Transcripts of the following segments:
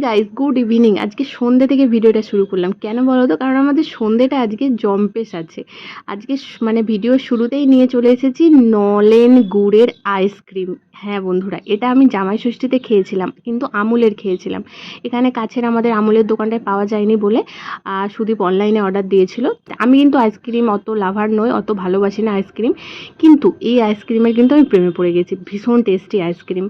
Guys, good evening. আজকে সন্ধ্যে থেকে ভিডিওটা শুরু করলাম। কেন বলো তো? কারণ আমাদের সন্ধ্যেটা আজকে জম্পেশ আছে। আজকে মানে ভিডিওর শুরুতেই নিয়ে চলে এসেছি নলেন গুড়ের আইসক্রিম। হ্যাঁ বন্ধুরা, এটা আমি জামাই ষষ্ঠীতে খেয়েছিলাম, কিন্তু আমুলের খেয়েছিলাম। এখানে কাছের আমাদের আমুলের দোকানটায় পাওয়া যায়নি বলে সুদীপ অনলাইনে অর্ডার দিয়েছিল। আমি কিন্তু আইসক্রিম অত লাভার নই, অত ভালোবাসি না আইসক্রিম, কিন্তু এই আইসক্রিমের কিন্তু আমি প্রেমে পড়ে গেছি। ভীষণ টেস্টি আইসক্রিম।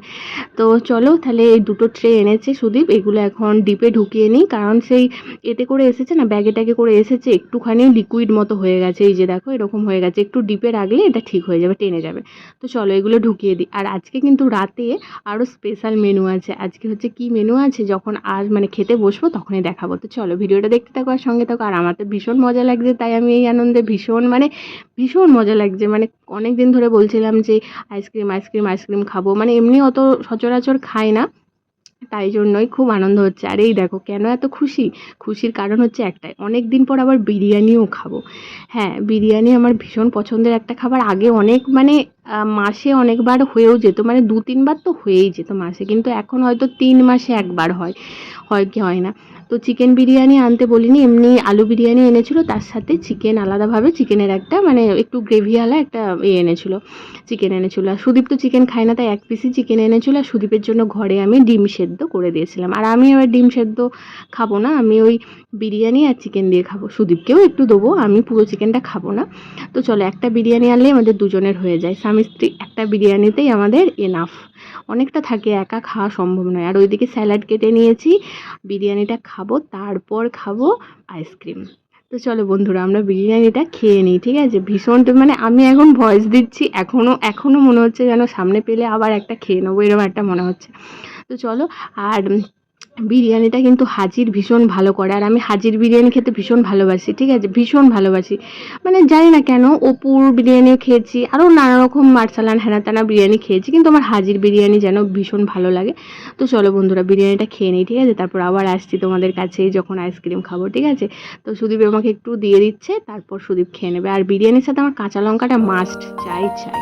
তো চলো তাহলে এই দুটো ট্রে এনেছে সুদীপ, এগুলো এখন ডিপে ঢুকিয়ে নিই। কারণ সেই এতে করে এসেছে না, ব্যাগে ট্যাগে করে এসেছে, একটুখানি লিকুইড মতো হয়ে গেছে। এই যে দেখো এরকম হয়ে গেছে, একটু ডিপে রাখলে এটা ঠিক হয়ে যাবে, টেনে যাবে। তো চলো এগুলো ঢুকিয়ে দিই। আর আজকে কিন্তু রাতে আরও স্পেশাল মেনু আছে। আজকে হচ্ছে কি মেনু আছে, যখন আজ মানে খেতে বসবো তখনই দেখাবো। তো চলো ভিডিওটা দেখতে থাকো আর সঙ্গে থাকো। আর আমার তো ভীষণ মজা লাগছে, তাই আমি এই আনন্দে ভীষণ মজা লাগছে। মানে অনেক দিন ধরে বলছিলাম যে আইসক্রিম আইসক্রিম আইসক্রিম খাবো, মানে এমনি অত সচরাচর খাই না, তাই জন্যই খুব আনন্দ হচ্ছে। আর এই দেখো কেন এত খুশি, খুশির কারণ হচ্ছে একটাই, অনেক দিন পর আবার বিরিয়ানিও খাবো। হ্যাঁ, বিরিয়ানি আমার ভীষণ পছন্দের একটা খাবার। আগে অনেক মানে মাসে অনেকবার হয়েও যেত, মানে 2-3 বার তো হয়েই যেত মাসে, কিন্তু এখন হয়তো 3 মাসে একবার হয়, হয় কি হয় না। তো চিকেন বিরিয়ানি আনতে বলিনি, এমনি আলু বিরিয়ানি এনেছিল, তার সাথে চিকেন আলাদাভাবে, চিকেনের একটা মানে একটু গ্রেভিওয়ালা একটা এনেছিল, চিকেন এনেছিল। আর সুদীপ তো চিকেন খায় না, তাই 1 পিসই চিকেন এনেছিল। আর সুদীপের জন্য ঘরে আমি ডিম সেদ্ধ করে দিয়েছিলাম। আর আমি এবার ডিম সেদ্ধ খাবো না, আমি ওই বিরিয়ানি আর চিকেন দিয়ে খাবো। সুদীপকেও একটু দেবো, আমি পুরো চিকেনটা খাবো না। তো চলো একটা বিরিয়ানি আনলেই আমাদের দুজনের হয়ে যায়, স্বামী স্ত্রী একটা বিরিয়ানিতেই আমাদের এনাফ। অনেকটা থাকে, একা খাওয়া সম্ভব নয়। আর ওইদিকে স্যালাড কেটে নিয়েছি, বিরিয়ানিটা খাবো, তারপর খাবো আইসক্রিম। তো চলো বন্ধুরা আমরা বিরিয়ানিটা খেয়ে নিই, ঠিক আছে? ভীষণ মানে আমি এখন ভয়েস দিচ্ছি, এখনো মনে হচ্ছে যেন সামনে পেলে আবার একটা খেয়ে নেবো, এরকম একটা মনে হচ্ছে। তো চলো। আর বিরিয়ানিটা কিন্তু হাজির ভীষণ ভালো করে, আর আমি হাজির বিরিয়ানি খেতে ভীষণ ভালোবাসি, ঠিক আছে? ভীষণ ভালোবাসি, মানে জানি না কেন। অপুর বিরিয়ানিও খেয়েছি, আরও নানা রকম মার্সালান হ্যানা ত্যানা বিরিয়ানি খেয়েছি, কিন্তু আমার হাজির বিরিয়ানি যেন ভীষণ ভালো লাগে। তো চলো বন্ধুরা বিরিয়ানিটা খেয়ে নিই, ঠিক আছে? তারপর আবার আসছি তোমাদের কাছে যখন আইসক্রিম খাবো, ঠিক আছে? তো সুদীপ আমাকে একটু দিয়ে দিচ্ছে, তারপর সুদীপ খেয়ে নেবে। আর বিরিয়ানির সাথে আমার কাঁচা লঙ্কাটা মাস্ট, চাই চাই।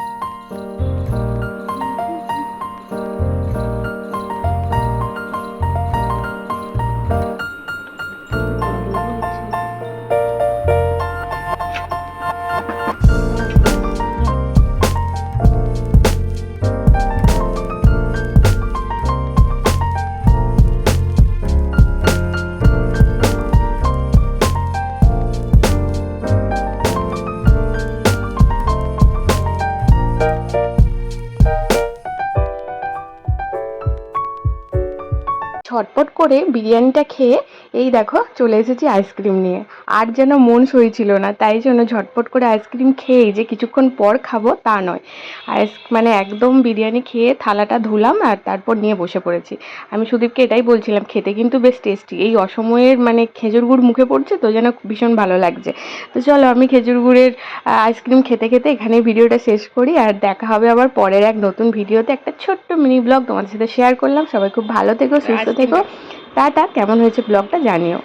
ঝটপট করে বিরিয়ানিটা খেয়ে এই দেখো চলে এসেছি আইসক্রিম নিয়ে। আর যেন মন সইছিল না, তাই জন্য ঝটপট করে আইসক্রিম খেয়েই যে কিছুক্ষণ পর খাবো তা নয়, মানে একদম বিরিয়ানি খেয়ে থালাটা ধুলাম আর তারপর নিয়ে বসে পড়েছি। আমি সুদীপকে এটাই বলছিলাম, খেতে কিন্তু বেশ টেস্টি। এই অসময়ের মানে খেজুর গুড় মুখে পড়ছে তো যেন ভীষণ ভালো লাগছে। তো চলো আমি খেজুর গুড়ের আইসক্রিম খেতে খেতে এখানেই ভিডিওটা শেষ করি। আর দেখা হবে আবার পরের এক নতুন ভিডিওতে। একটা ছোট্ট মিনি ব্লগ তোমাদের সাথে শেয়ার করলাম। সবাই খুব ভালো থেকো, সুস্থ থেকো, টাটা। কেমন হয়েছে ব্লগটা জানিও।